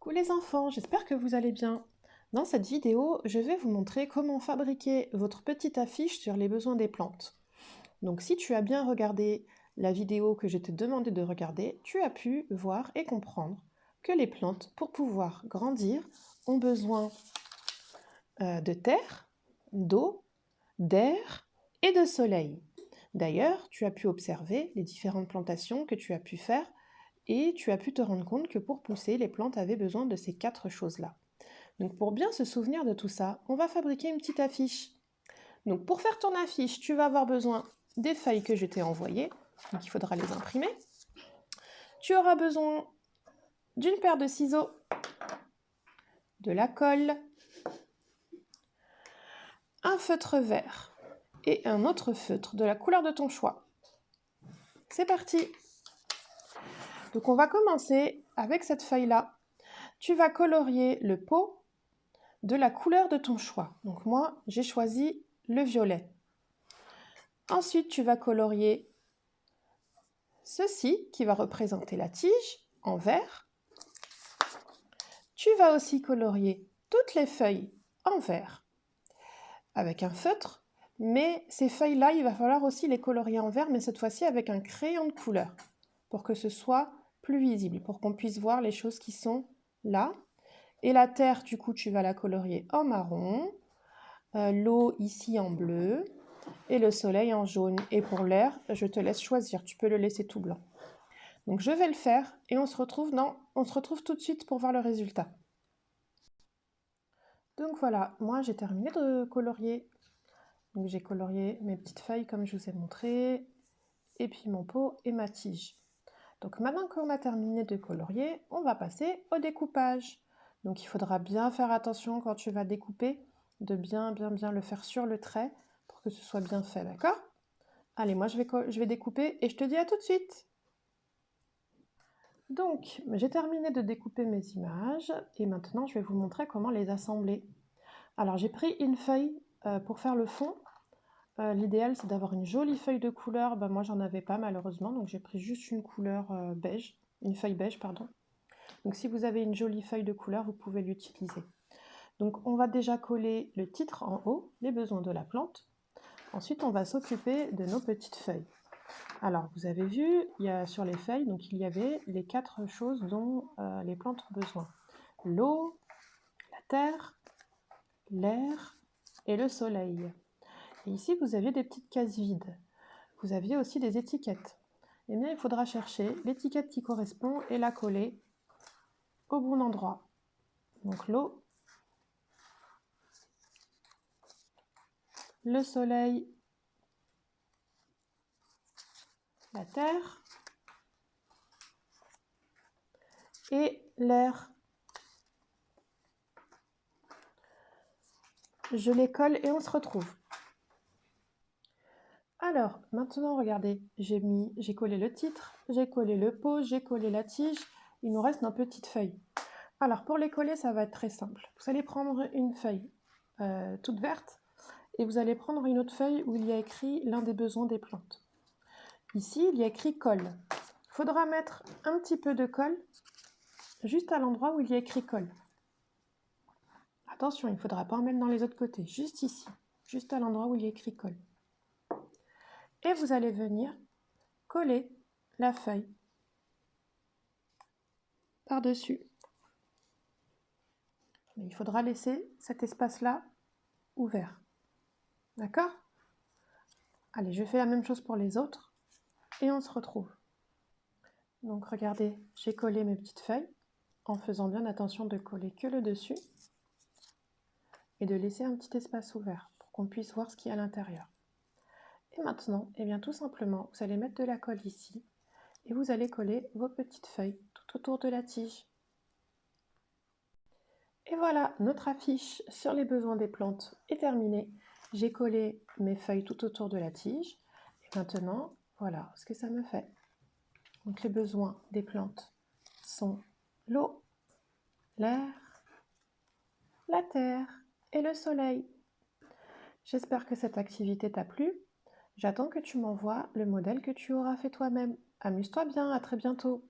Coucou les enfants, j'espère que vous allez bien. Dans cette vidéo, je vais vous montrer comment fabriquer votre petite affiche sur les besoins des plantes. Donc si tu as bien regardé la vidéo que je t'ai demandé de regarder, tu as pu voir et comprendre que les plantes, pour pouvoir grandir, ont besoin de terre, d'eau, d'air et de soleil. D'ailleurs, tu as pu observer les différentes plantations que tu as pu faire et tu as pu te rendre compte que pour pousser, les plantes avaient besoin de ces 4 choses-là. Donc pour bien se souvenir de tout ça, on va fabriquer une petite affiche. Donc pour faire ton affiche, tu vas avoir besoin des feuilles que je t'ai envoyées, donc il faudra les imprimer. Tu auras besoin d'une paire de ciseaux, de la colle, un feutre vert et un autre feutre de la couleur de ton choix. C'est parti! Donc on va commencer avec cette feuille-là. Tu vas colorier le pot de la couleur de ton choix. Donc moi, j'ai choisi le violet. Ensuite, tu vas colorier ceci qui va représenter la tige en vert. Tu vas aussi colorier toutes les feuilles en vert avec un feutre, mais ces feuilles-là, il va falloir aussi les colorier en vert, mais cette fois-ci avec un crayon de couleur pour que ce soit plus visible, pour qu'on puisse voir les choses qui sont là. Et la terre, du coup, tu vas la colorier en marron, l'eau ici en bleu et le soleil en jaune. Et pour l'air, je te laisse choisir, tu peux le laisser tout blanc. Donc je vais le faire et on se retrouve tout de suite pour voir le résultat. Donc voilà, moi j'ai terminé de colorier. Donc j'ai colorié mes petites feuilles comme je vous ai montré, et puis mon pot et ma tige. Donc maintenant qu'on a terminé de colorier, on va passer au découpage. Donc il faudra bien faire attention quand tu vas découper, de bien le faire sur le trait pour que ce soit bien fait, d'accord? Allez, moi je vais découper et je te dis à tout de suite. Donc, j'ai terminé de découper mes images et maintenant je vais vous montrer comment les assembler. Alors j'ai pris une feuille pour faire le fond. L'idéal c'est d'avoir une jolie feuille de couleur. Moi j'en avais pas malheureusement, donc j'ai pris juste une couleur beige, une feuille beige pardon. Donc si vous avez une jolie feuille de couleur, vous pouvez l'utiliser. Donc on va déjà coller le titre en haut, les besoins de la plante. Ensuite on va s'occuper de nos petites feuilles. Alors, vous avez vu, sur les feuilles, donc il y avait les 4 choses dont les plantes ont besoin. L'eau, la terre, l'air et le soleil. Et ici, vous aviez des petites cases vides. Vous aviez aussi des étiquettes. Eh bien, il faudra chercher l'étiquette qui correspond et la coller au bon endroit. Donc l'eau, le soleil, la terre et l'air. Je les colle et on se retrouve. Alors, maintenant, regardez, j'ai collé le titre, j'ai collé le pot, j'ai collé la tige, il nous reste nos petites feuilles. Alors, pour les coller, ça va être très simple. Vous allez prendre une feuille toute verte et vous allez prendre une autre feuille où il y a écrit l'un des besoins des plantes. Ici, il y a écrit colle. Il faudra mettre un petit peu de colle juste à l'endroit où il y a écrit colle. Attention, il ne faudra pas en mettre dans les autres côtés, juste ici, juste à l'endroit où il y a écrit colle. Et vous allez venir coller la feuille par-dessus. Mais il faudra laisser cet espace-là ouvert. D'accord? Allez, je fais la même chose pour les autres et on se retrouve. Donc regardez, j'ai collé mes petites feuilles en faisant bien attention de coller que le dessus et de laisser un petit espace ouvert pour qu'on puisse voir ce qu'il y a à l'intérieur. Et maintenant, eh bien, tout simplement, vous allez mettre de la colle ici et vous allez coller vos petites feuilles tout autour de la tige. Et voilà, notre affiche sur les besoins des plantes est terminée. J'ai collé mes feuilles tout autour de la tige. Et maintenant, voilà ce que ça me fait. Donc les besoins des plantes sont l'eau, l'air, la terre et le soleil. J'espère que cette activité t'a plu. J'attends que tu m'envoies le modèle que tu auras fait toi-même. Amuse-toi bien, à très bientôt.